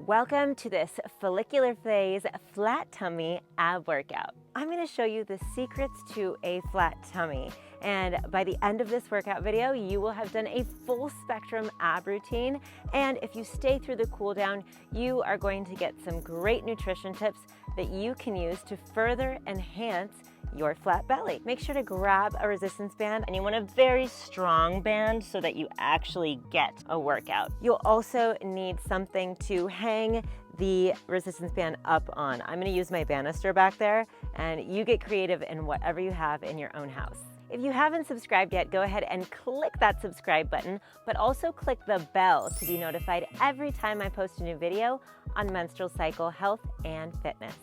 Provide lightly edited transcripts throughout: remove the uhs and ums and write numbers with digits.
Welcome to this follicular phase flat tummy ab workout. I'm going to show you the secrets to a flat tummy. And by the end of this workout video, you will have done a full spectrum ab routine. And if you stay through the cool down, you are going to get some great nutrition tips that you can use to further enhance your flat belly. Make sure to grab a resistance band, and you want a very strong band so that you actually get a workout. You'll also need something to hang the resistance band up on. I'm gonna use my banister back there, and you get creative in whatever you have in your own house. If you haven't subscribed yet, go ahead and click that subscribe button, but also click the bell to be notified every time I post a new video on menstrual cycle health and fitness.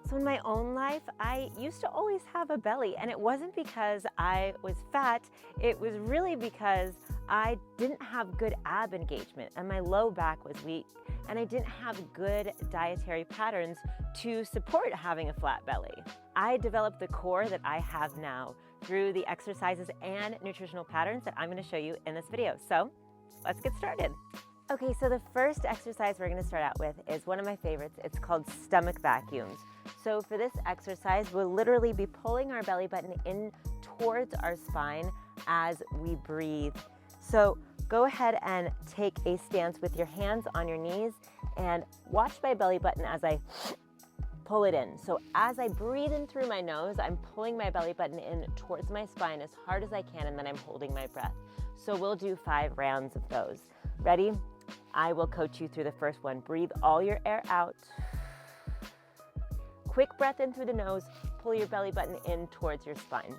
So in my own life, I used to always have a belly, and it wasn't because I was fat, it was really because I didn't have good ab engagement and my low back was weak, and I didn't have good dietary patterns to support having a flat belly. I developed the core that I have now through the exercises and nutritional patterns that I'm going to show you in this video. So let's get started. Okay, so the first exercise we're going to start out with is one of my favorites. It's called stomach vacuums. So for this exercise, we'll literally be pulling our belly button in towards our spine as we breathe. So go ahead and take a stance with your hands on your knees and watch my belly button as I pull it in. So as I breathe in through my nose, I'm pulling my belly button in towards my spine as hard as I can, and then I'm holding my breath. So we'll do 5 rounds of those. Ready? I will coach you through the first one. Breathe all your air out. Quick breath in through the nose, pull your belly button in towards your spine.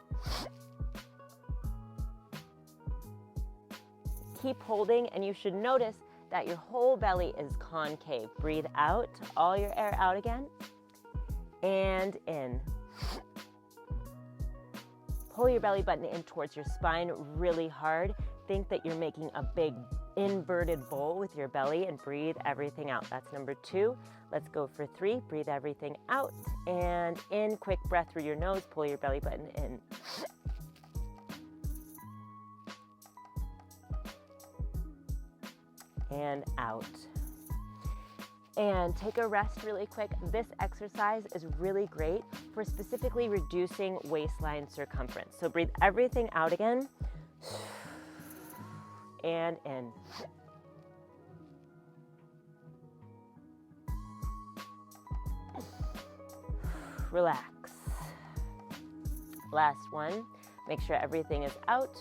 Keep holding, and you should notice that your whole belly is concave. Breathe out, all your air out again, and in. Pull your belly button in towards your spine really hard. Think that you're making a big inverted bowl with your belly, and breathe everything out. That's number 2. Let's go for 3. Breathe everything out and in. Quick breath through your nose, pull your belly button in. And out. And take a rest really quick. This exercise is really great for specifically reducing waistline circumference. So breathe everything out again. And in. Relax. Last one. Make sure everything is out.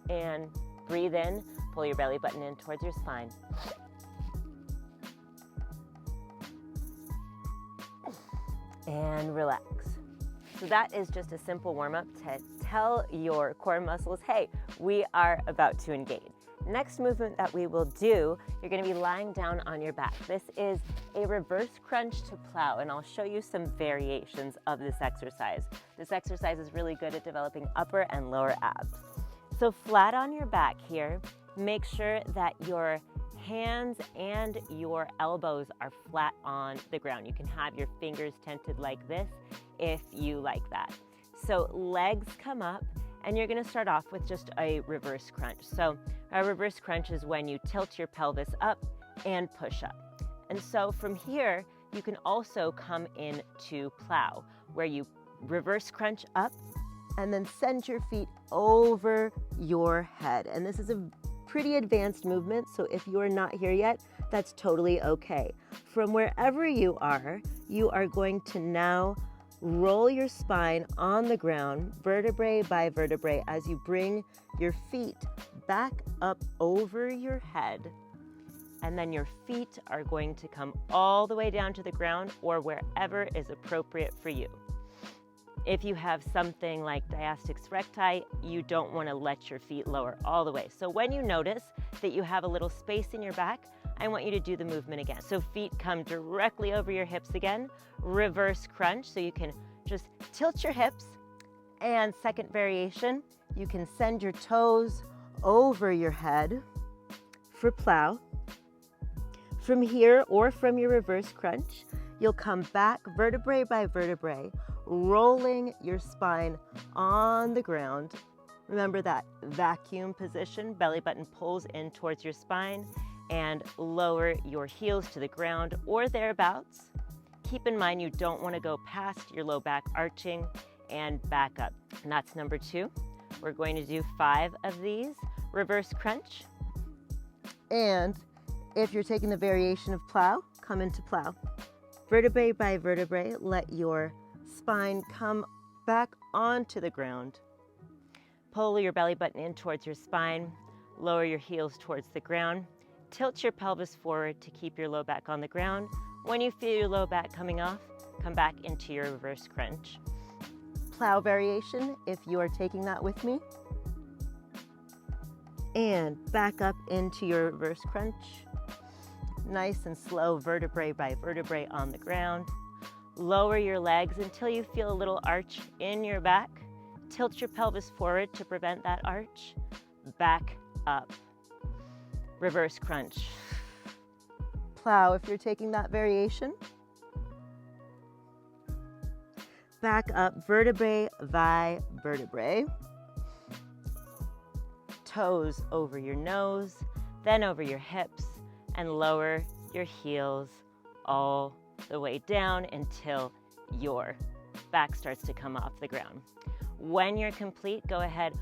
And breathe in. Pull your belly button in towards your spine. And relax. So that is just a simple warm-up to tell your core muscles, hey, we are about to engage. Next movement that we will do, you're going to be lying down on your back. This is a reverse crunch to plow, and I'll show you some variations of this exercise. This exercise is really good at developing upper and lower abs. So flat on your back here, make sure that your hands and your elbows are flat on the ground. You can have your fingers tented like this if you like that. So legs come up, and you're going to start off with just a reverse crunch. So a reverse crunch is when you tilt your pelvis up and push up. And so from here, you can also come into plow, where you reverse crunch up and then send your feet over your head. And this is a pretty advanced movement, so if you are not here yet, that's totally okay. From wherever you are going to now roll your spine on the ground, vertebrae by vertebrae, as you bring your feet back up over your head. And then your feet are going to come all the way down to the ground, or wherever is appropriate for you. If you have something like diastasis recti, you don't want to let your feet lower all the way. So when you notice that you have a little space in your back, I want you to do the movement again. So feet come directly over your hips again, reverse crunch, so you can just tilt your hips. And second variation, you can send your toes over your head for plow. From here, or from your reverse crunch, you'll come back vertebrae by vertebrae, rolling your spine on the ground. Remember that vacuum position, belly button pulls in towards your spine, and lower your heels to the ground or thereabouts. Keep in mind you don't want to go past your low back arching and back up. And that's number 2. We're going to do 5 of these. Reverse crunch. And if you're taking the variation of plow, come into plow. Vertebrae by vertebrae, let your spine come back onto the ground. Pull your belly button in towards your spine. Lower your heels towards the ground. Tilt your pelvis forward to keep your low back on the ground. When you feel your low back coming off, come back into your reverse crunch. Plow variation, if you are taking that with me. And back up into your reverse crunch. Nice and slow, vertebrae by vertebrae on the ground. Lower your legs until you feel a little arch in your back. Tilt your pelvis forward to prevent that arch. Back up. Reverse crunch. Plow if you're taking that variation. Back up, vertebrae by vertebrae. Toes over your nose, then over your hips, and lower your heels all the way down until your back starts to come off the ground. When you're complete, go ahead,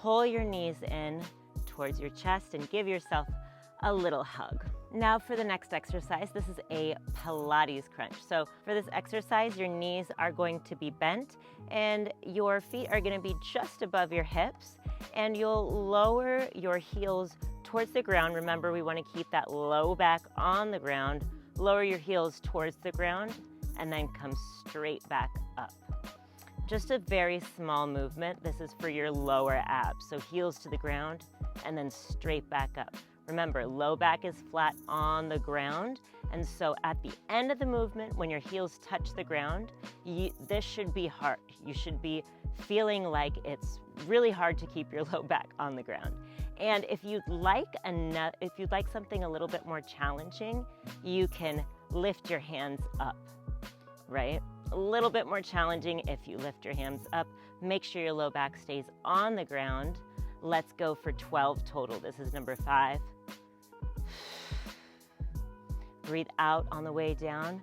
pull your knees in towards your chest and give yourself a little hug. Now for the next exercise, this is a Pilates crunch. So for this exercise, your knees are going to be bent and your feet are going to be just above your hips, and you'll lower your heels towards the ground. Remember, we want to keep that low back on the ground. Lower your heels towards the ground and then come straight back up. Just a very small movement. This is for your lower abs. So heels to the ground and then straight back up. Remember, low back is flat on the ground, and so at the end of the movement, when your heels touch the ground, this should be hard. You should be feeling like it's really hard to keep your low back on the ground. And if you'd like something a little bit more challenging, you can lift your hands up, right? A little bit more challenging if you lift your hands up. Make sure your low back stays on the ground. Let's go for 12 total. This is number 5. Breathe out on the way down,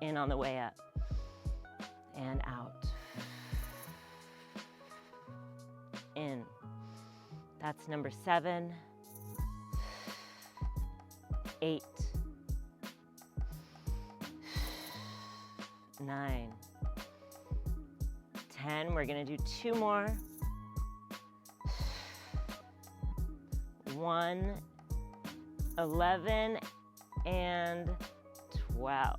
in on the way up, and out. In. That's number 7, 8, 9, 10. We're going to do 2 more. 1, 11, and 12.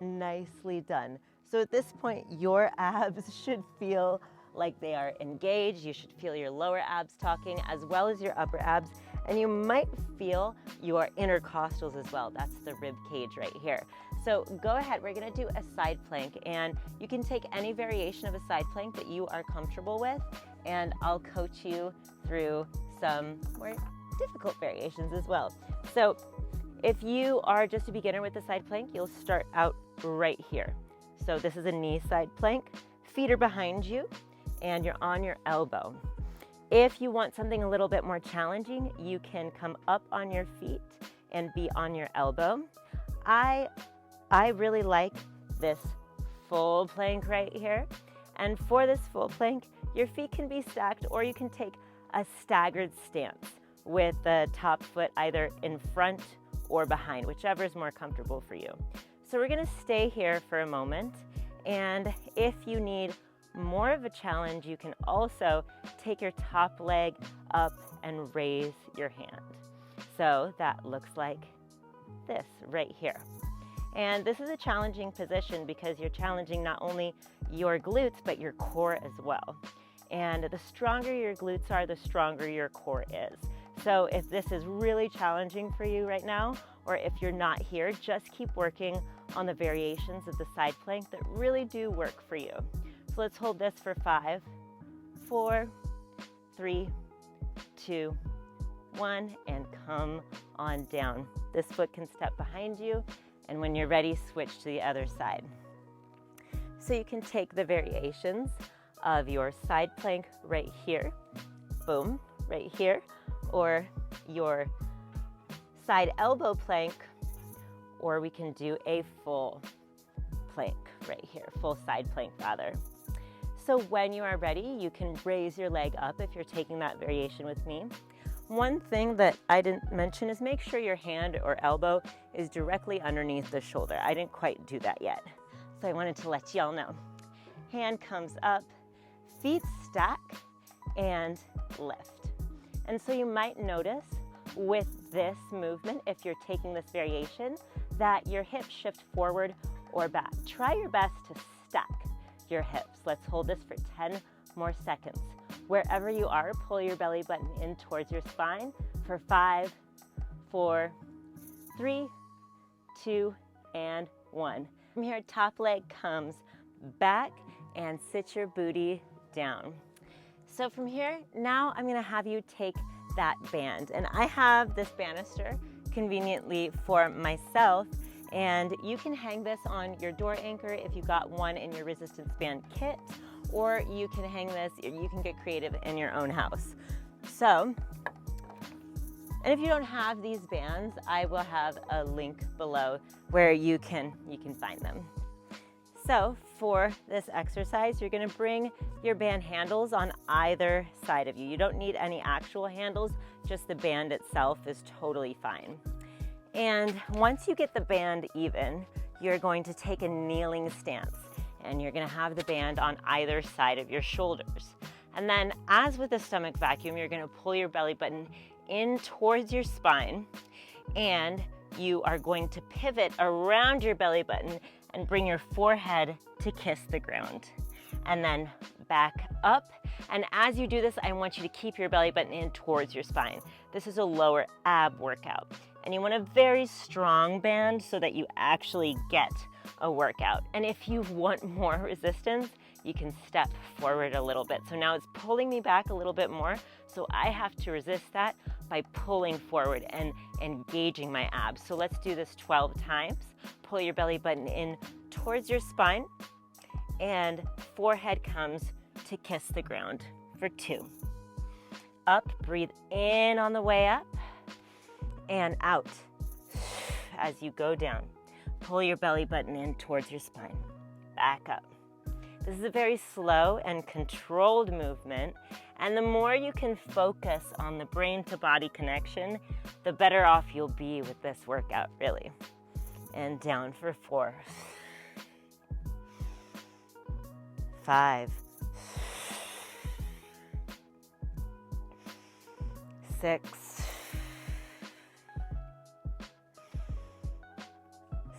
Nicely done. So at this point, your abs should feel like they are engaged. You should feel your lower abs talking as well as your upper abs. And you might feel your intercostals as well. That's the rib cage right here. So go ahead, we're gonna do a side plank, and you can take any variation of a side plank that you are comfortable with, and I'll coach you through some more difficult variations as well. So if you are just a beginner with the side plank, you'll start out right here. So this is a knee side plank. Feet are behind you and you're on your elbow. If you want something a little bit more challenging, you can come up on your feet and be on your elbow. I really like this full plank right here. And for this full plank, your feet can be stacked, or you can take a staggered stance with the top foot either in front or behind, whichever is more comfortable for you. So we're gonna stay here for a moment, and if you need more of a challenge, you can also take your top leg up and raise your hand. So that looks like this right here. And this is a challenging position because you're challenging not only your glutes, but your core as well. And the stronger your glutes are, the stronger your core is. So if this is really challenging for you right now, or if you're not here, just keep working on the variations of the side plank that really do work for you. So let's hold this for 5, 4, 3, 2, 1, and come on down. This foot can step behind you, and when you're ready, switch to the other side. So you can take the variations of your side plank right here, boom, right here, or your side elbow plank, or we can do a full plank right here, full side plank rather. So when you are ready, you can raise your leg up if you're taking that variation with me. One thing that I didn't mention is make sure your hand or elbow is directly underneath the shoulder. I didn't quite do that yet, so I wanted to let y'all know. Hand comes up, feet stack, and lift. And so you might notice with this movement, if you're taking this variation, that your hips shift forward or back. Try your best to stack your hips. Let's hold this for 10 more seconds. Wherever you are, pull your belly button in towards your spine for 5, 4, 3, 2, and 1. From here, top leg comes back and sit your booty down. So from here, now I'm gonna have you take that band. And I have this banister conveniently for myself, and you can hang this on your door anchor if you got one in your resistance band kit, or you can hang this, you can get creative in your own house. So, and if you don't have these bands, I will have a link below where you can find them. So for this exercise, you're gonna bring your band handles on either side of you. You don't need any actual handles, just the band itself is totally fine. And once you get the band even, you're going to take a kneeling stance, and you're gonna have the band on either side of your shoulders. And then, as with the stomach vacuum, you're gonna pull your belly button in towards your spine, and you are going to pivot around your belly button and bring your forehead to kiss the ground. And then back up. And as you do this, I want you to keep your belly button in towards your spine. This is a lower ab workout. And you want a very strong band so that you actually get a workout. And if you want more resistance, you can step forward a little bit. So now it's pulling me back a little bit more. So I have to resist that by pulling forward and engaging my abs. So let's do this 12 times. Pull your belly button in towards your spine, and forehead comes to kiss the ground for 2. Up, breathe in on the way up, and out as you go down. Pull your belly button in towards your spine, back up. This is a very slow and controlled movement, and the more you can focus on the brain to body connection, the better off you'll be with this workout, really. And down for 4, 5, 6,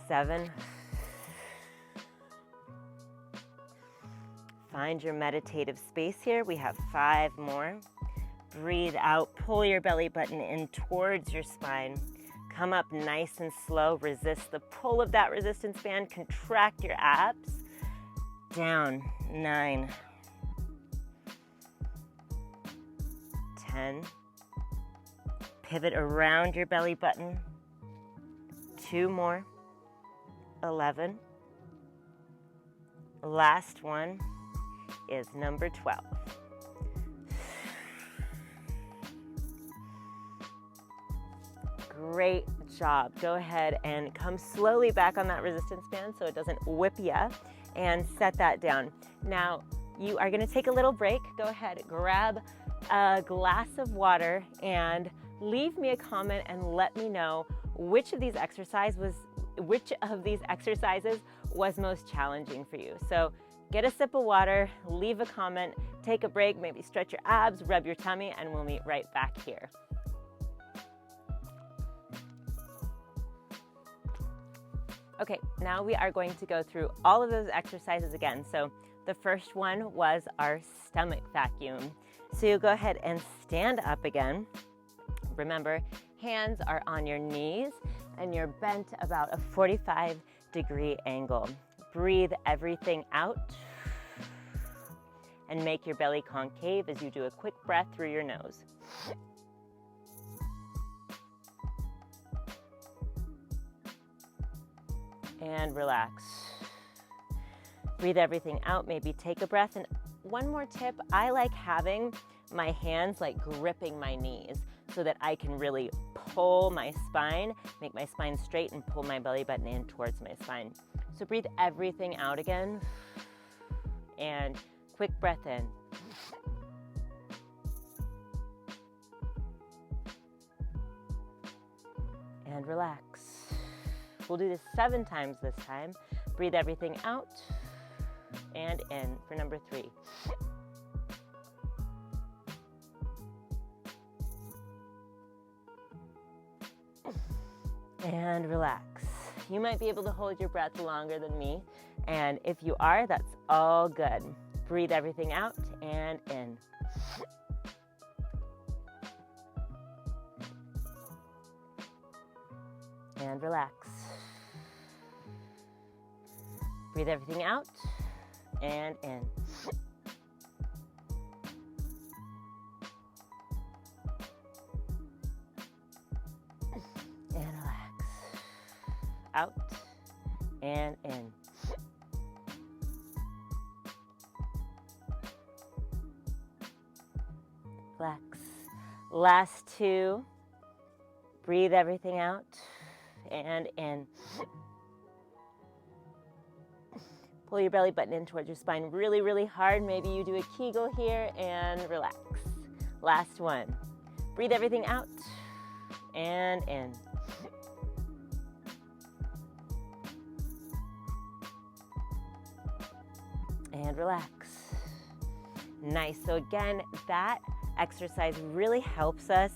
7. Find your meditative space here. We have 5 more. Breathe out, pull your belly button in towards your spine. Come up nice and slow, resist the pull of that resistance band, contract your abs. Down, 9, 10. Pivot around your belly button. 2 more. 11. Last one is number 12. Great job. Go ahead and come slowly back on that resistance band so it doesn't whip you, and set that down. Now, you are gonna take a little break. Go ahead, grab a glass of water and leave me a comment and let me know which of these exercises was most challenging for you. So get a sip of water, leave a comment, take a break, maybe stretch your abs, rub your tummy, and we'll meet right back here. Okay, now we are going to go through all of those exercises again. So the first one was our stomach vacuum. So you'll go ahead and stand up again. Remember, hands are on your knees and you're bent about a 45-degree angle. Breathe everything out and make your belly concave as you do a quick breath through your nose. And relax. Breathe everything out. Maybe take a breath and one more tip, I like having my hands like gripping my knees so that I can really pull my spine, make my spine straight, and pull my belly button in towards my spine. So breathe everything out again, and quick breath in. And relax. We'll do this 7 times this time. Breathe everything out and in for number 3. And relax. You might be able to hold your breath longer than me, and if you are, that's all good. Breathe everything out and in. And relax. Breathe everything out and in. And relax. Out and in. Relax. Last 2. Breathe everything out and in. Pull your belly button in towards your spine really, really hard. Maybe you do a Kegel here and relax. Last 1. Breathe everything out and in. And relax. Nice. So again, that exercise really helps us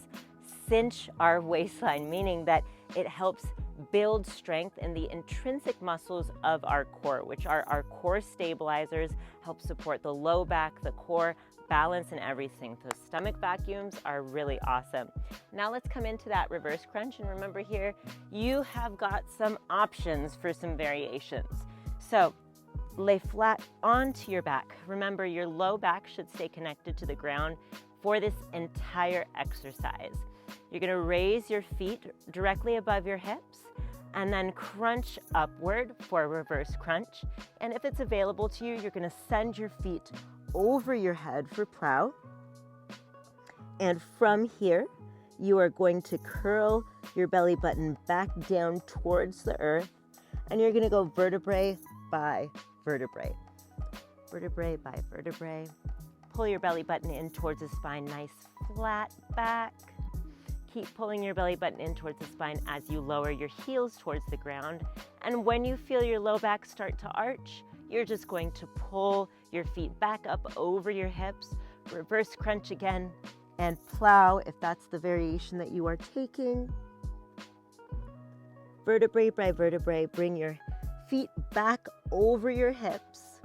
cinch our waistline, meaning that it helps build strength in the intrinsic muscles of our core, which are our core stabilizers, help support the low back, the core, balance, and everything. So stomach vacuums are really awesome. Now let's come into that reverse crunch. And remember here, you have got some options for some variations. So lay flat onto your back. Remember, your low back should stay connected to the ground for this entire exercise. You're going to raise your feet directly above your hips and then crunch upward for a reverse crunch. And if it's available to you, you're going to send your feet over your head for plow. And from here, you are going to curl your belly button back down towards the earth. And you're going to go vertebrae by vertebrae. Vertebrae by vertebrae. Pull your belly button in towards the spine, nice flat back. Keep pulling your belly button in towards the spine as you lower your heels towards the ground. And when you feel your low back start to arch, you're just going to pull your feet back up over your hips, reverse crunch again, and plow if that's the variation that you are taking. Vertebrae by vertebrae, bring your feet back over your hips.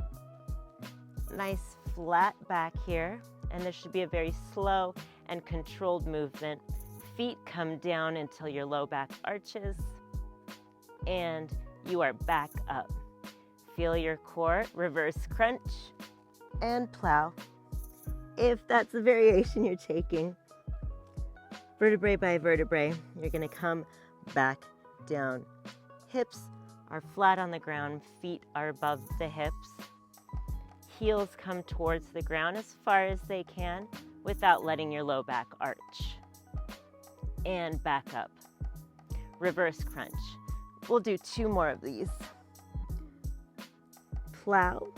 Nice flat back here, and this should be a very slow and controlled movement. Feet come down until your low back arches, and you are back up. Feel your core, reverse crunch, and plow. If that's the variation you're taking, vertebrae by vertebrae, you're going to come back down. Hips are flat on the ground, feet are above the hips. Heels come towards the ground as far as they can without letting your low back arch. And back up. Reverse crunch. We'll do 2 more of these. Plow.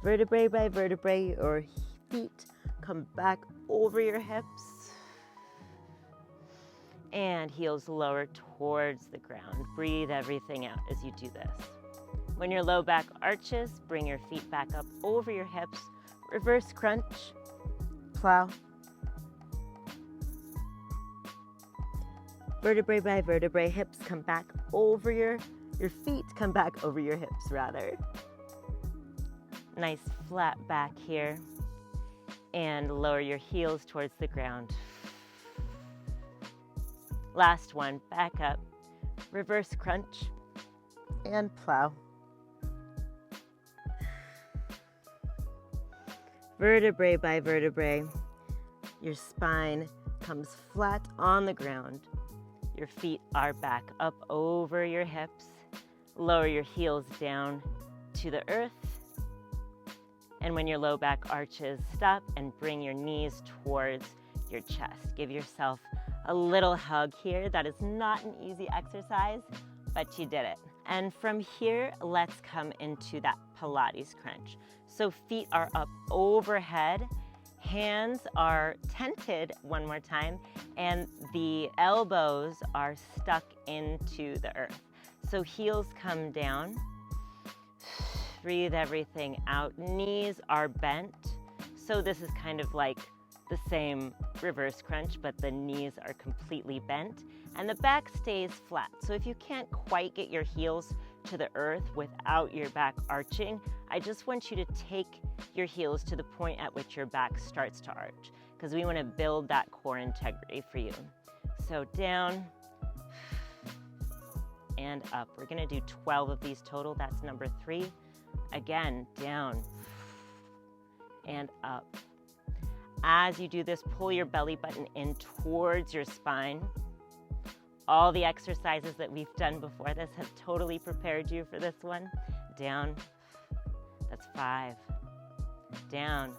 Vertebrae by vertebrae, your feet come back over your hips. And heels lower towards the ground. Breathe everything out as you do this. When your low back arches, bring your feet back up over your hips. Reverse crunch. Plow. Vertebrae by vertebrae, hips come back over your feet come back over your hips rather. Nice flat back here. And lower your heels towards the ground. Last one, back up. Reverse crunch and plow. Vertebrae by vertebrae, your spine comes flat on the ground. Your feet are back up over your hips. Lower your heels down to the earth And when your low back arches, stop and bring your knees towards your chest. Give yourself a little hug here. That is not an easy exercise, but you did it. And from here, let's come into that Pilates crunch. So feet are up overhead, hands are tented one more time, and the elbows are stuck into the earth. So heels come down. Breathe everything out. Knees are bent. So this is kind of like the same reverse crunch, but the knees are completely bent and the back stays flat. So if you can't quite get your heels to the earth without your back arching, I just want you to take your heels to the point at which your back starts to arch, because we want to build that core integrity for you. So down and up. We're going to do 12 of these total. That's number 3. Again, down and up. As you do this, pull your belly button in towards your spine. All the exercises that we've done before this have totally prepared you for this one. Down. That's 5. Down.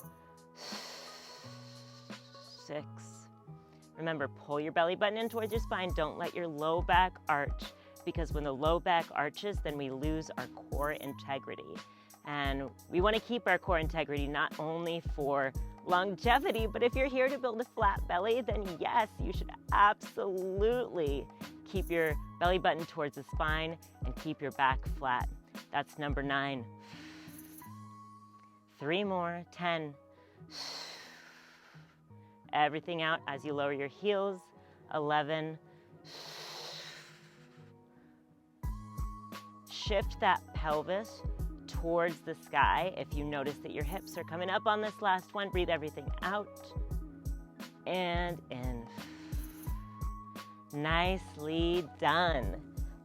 6. Remember, pull your belly button in towards your spine. Don't let your low back arch, because when the low back arches, then we lose our core integrity. And we want to keep our core integrity not only for longevity, but if you're here to build a flat belly, then yes, you should absolutely keep your belly button towards the spine and keep your back flat. That's number 9. 3 more. 10. Everything out as you lower your heels. 11. Shift that pelvis towards the sky. If you notice that your hips are coming up on this last one, breathe everything out and in. Nicely done.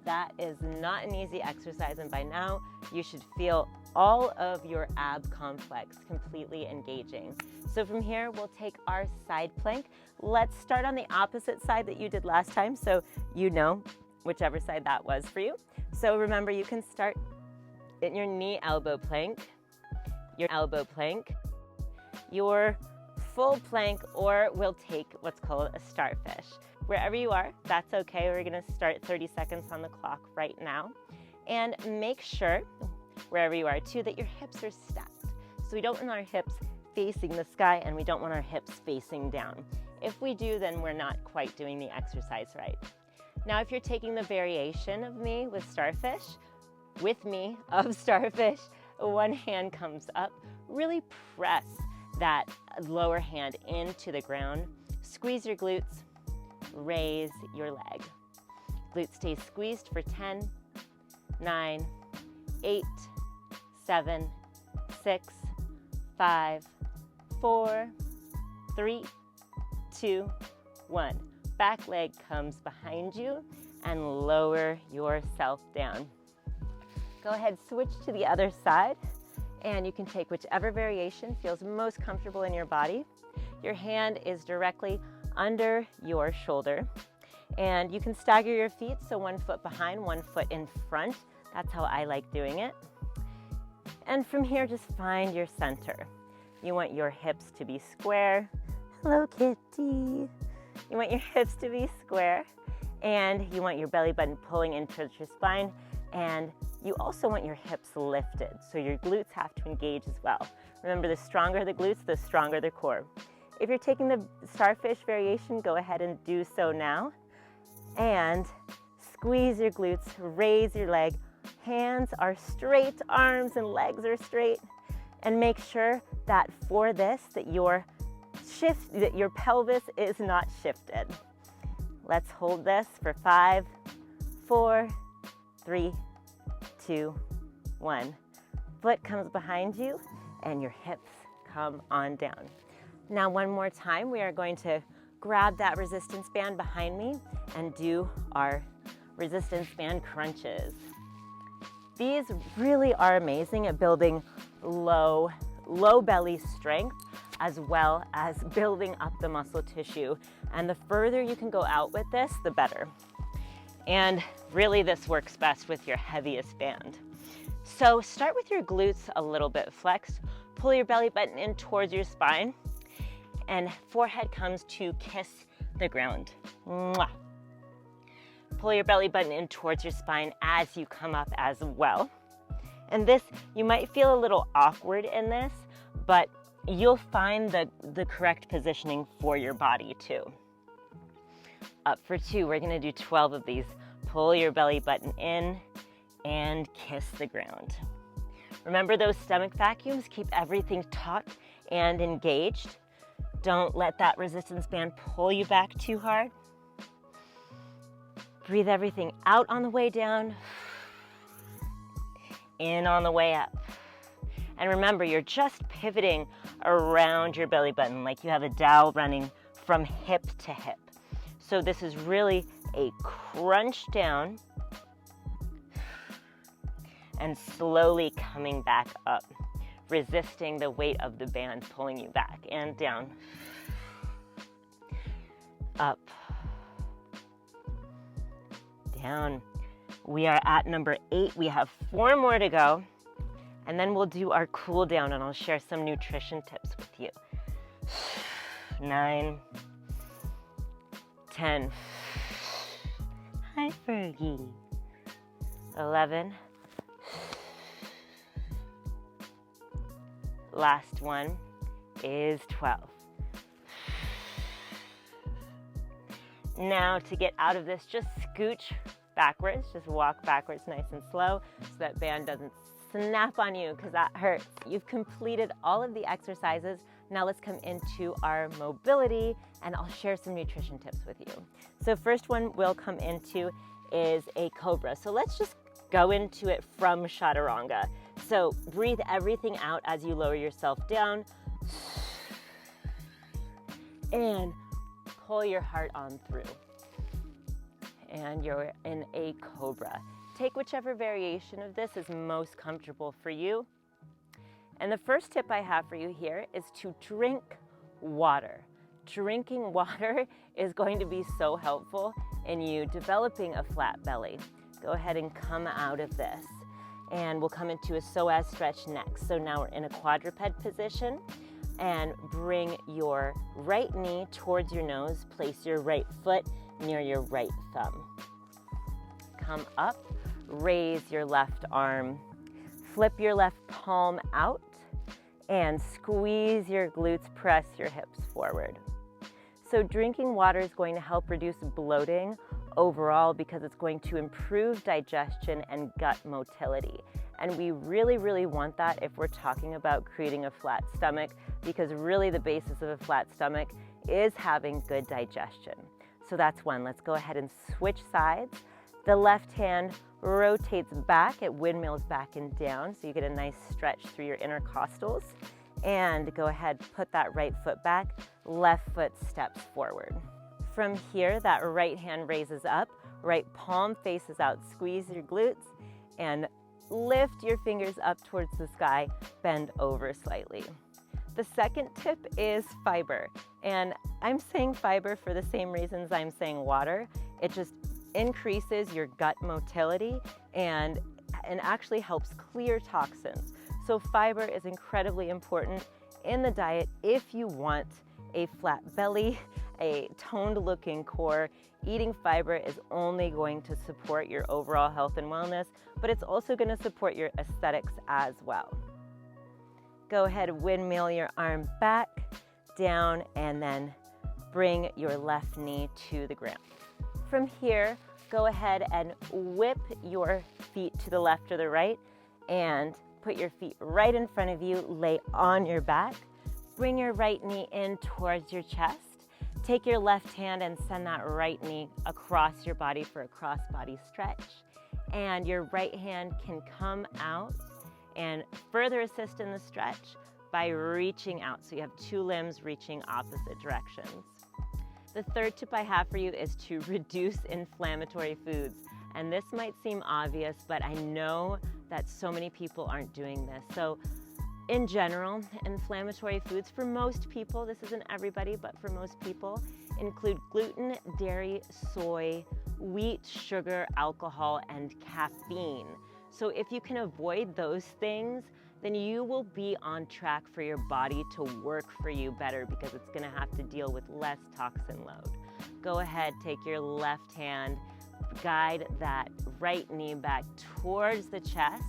That is not an easy exercise, and by now you should feel all of your ab complex completely engaging. So from here, we'll take our side plank. Let's start on the opposite side that you did last time, so you know whichever side that was for you. So remember, you can start in your knee elbow plank, your elbow plank, your full plank, or we'll take what's called a starfish. Wherever you are, that's okay. We're gonna start 30 seconds on the clock right now. And make sure, wherever you are too, that your hips are stacked. So we don't want our hips facing the sky and we don't want our hips facing down. If we do, then we're not quite doing the exercise right. Now, if you're taking the variation of me with starfish, one hand comes up, really press that lower hand into the ground, squeeze your glutes, raise your leg. Glutes stay squeezed for 10, 9, 8, 7, 6, 5, 4, 3, 2, 1. Back leg comes behind you and lower yourself down. Go ahead, switch to the other side, and you can take whichever variation feels most comfortable in your body. Your hand is directly under your shoulder, and you can stagger your feet, so 1 foot behind, 1 foot in front. That's how I like doing it. And from here, just find your center. You want your hips to be square. Hello, kitty. You want your hips to be square, and you want your belly button pulling in towards your spine, and you also want your hips lifted, so your glutes have to engage as well. Remember, the stronger the glutes, the stronger the core. If you're taking the starfish variation, go ahead and do so now. And squeeze your glutes, raise your leg. Hands are straight, arms and legs are straight. And make sure that for this, that your pelvis is not shifted. Let's hold this for 5, 4, 3, 2, 1. Foot comes behind you and your hips come on down. Now, one more time, we are going to grab that resistance band behind me and do our resistance band crunches. These really are amazing at building low belly strength, as well as building up the muscle tissue. And the further you can go out with this, the better. And really, this works best with your heaviest band. So start with your glutes a little bit flexed. Pull pull your belly button in towards your spine, and forehead comes to kiss the ground. Mwah. Pull your belly button in towards your spine as you come up as well. And this, you might feel a little awkward in this, but you'll find the correct positioning for your body too. Up for 2, we're gonna do 12 of these. Pull your belly button in and kiss the ground. Remember those stomach vacuums? Keep everything taut and engaged. Don't let that resistance band pull you back too hard. Breathe everything out on the way down, in on the way up. And remember, you're just pivoting around your belly button like you have a dowel running from hip to hip. So this is really a crunch down and slowly coming back up, resisting the weight of the band pulling you back, and down, up, down. We are at number 8. We have 4 more to go, and then we'll do our cool down, and I'll share some nutrition tips with you. 9, 10. Hi, Fergie. 11. Last one is 12. Now to get out of this, just scooch backwards, just walk backwards nice and slow so that band doesn't snap on you because that hurts. You've completed all of the exercises. Now let's come into our mobility and I'll share some nutrition tips with you. So first one we'll come into is a cobra. So let's just go into it from chaturanga. So breathe everything out as you lower yourself down and pull your heart on through. And you're in a cobra. Take whichever variation of this is most comfortable for you. And the first tip I have for you here is to drink water. Drinking water is going to be so helpful in you developing a flat belly. Go ahead and come out of this. And we'll come into a psoas stretch next. So now we're in a quadruped position, and bring your right knee towards your nose. Place your right foot near your right thumb. Come up, raise your left arm, flip your left palm out, and squeeze your glutes, press your hips forward. So drinking water is going to help reduce bloating overall because it's going to improve digestion and gut motility. And we really, really want that if we're talking about creating a flat stomach, because really the basis of a flat stomach is having good digestion. So that's one. Let's go ahead and switch sides. The left hand rotates back, it windmills back and down, so you get a nice stretch through your intercostals. And go ahead, put that right foot back, left foot steps forward. From here, that right hand raises up, right palm faces out, squeeze your glutes, and lift your fingers up towards the sky, bend over slightly. The second tip is fiber, and I'm saying fiber for the same reasons I'm saying water. It just increases your gut motility and actually helps clear toxins. So fiber is incredibly important in the diet if you want a flat belly, a toned looking core. Eating fiber is only going to support your overall health and wellness, but it's also going to support your aesthetics as well. Go ahead, windmill your arm back, down, and then bring your left knee to the ground. From here, go ahead and whip your feet to the left or the right and put your feet right in front of you, lay on your back. Bring your right knee in towards your chest. Take your left hand and send that right knee across your body for a cross body stretch. And your right hand can come out and further assist in the stretch by reaching out. So you have two limbs reaching opposite directions. The third tip I have for you is to reduce inflammatory foods. And this might seem obvious, but I know that so many people aren't doing this. So in general, inflammatory foods for most people, this isn't everybody, but for most people, include gluten, dairy, soy, wheat, sugar, alcohol, and caffeine. So if you can avoid those things, then you will be on track for your body to work for you better because it's gonna have to deal with less toxin load. Go ahead, take your left hand, guide that right knee back towards the chest,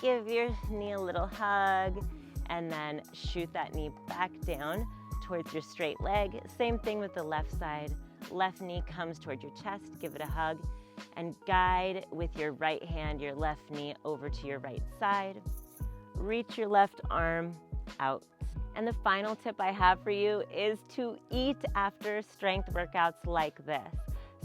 give your knee a little hug, and then shoot that knee back down towards your straight leg. Same thing with the left side. Left knee comes towards your chest, give it a hug, and guide with your right hand your left knee over to your right side. Reach your left arm out. And the final tip I have for you is to eat after strength workouts like this.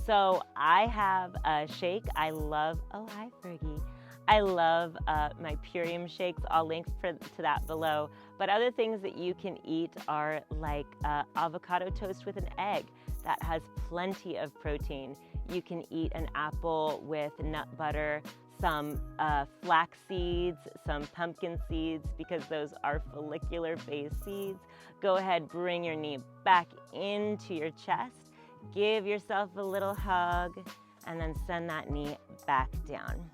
So I have a shake. I love, oh hi Fergie. I love my Purium shakes. I'll link to that below. But other things that you can eat are like avocado toast with an egg. That has plenty of protein. You can eat an apple with nut butter, some flax seeds, some pumpkin seeds, because those are follicular phase seeds. Go ahead, bring your knee back into your chest. Give yourself a little hug, and then send that knee back down.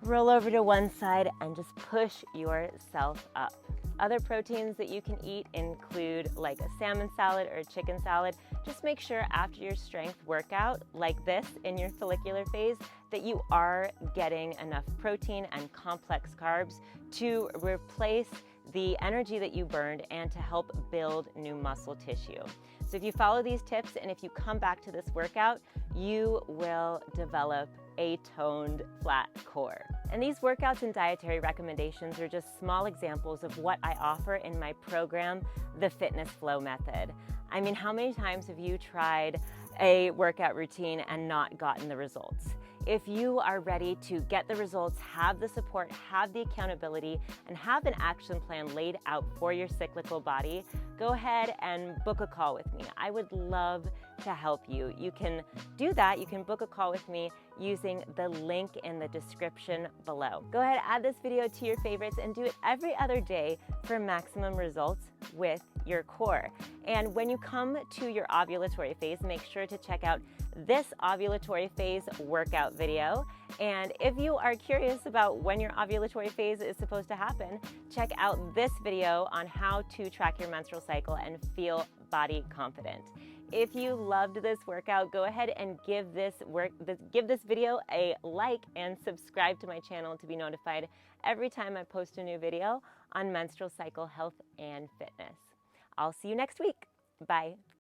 Roll over to one side and just push yourself up. Other proteins that you can eat include like a salmon salad or a chicken salad. Just make sure after your strength workout like this in your follicular phase that you are getting enough protein and complex carbs to replace the energy that you burned and to help build new muscle tissue. So if you follow these tips and if you come back to this workout, you will develop a toned, flat core. And these workouts and dietary recommendations are just small examples of what I offer in my program, the Fitness Flow Method. I mean, how many times have you tried a workout routine and not gotten the results? If you are ready to get the results, have the support, have the accountability, and have an action plan laid out for your cyclical body, go ahead and book a call with me. I would love to help you. You can do that. You can book a call with me using the link in the description below. Go ahead, add this video to your favorites and do it every other day for maximum results with your core. And when you come to your ovulatory phase, make sure to check out this ovulatory phase workout video. And if you are curious about when your ovulatory phase is supposed to happen, check out this video on how to track your menstrual cycle and feel body confident. If you loved this workout, go ahead and give this video a like and subscribe to my channel to be notified every time I post a new video on menstrual cycle health and fitness. I'll see you next week. Bye.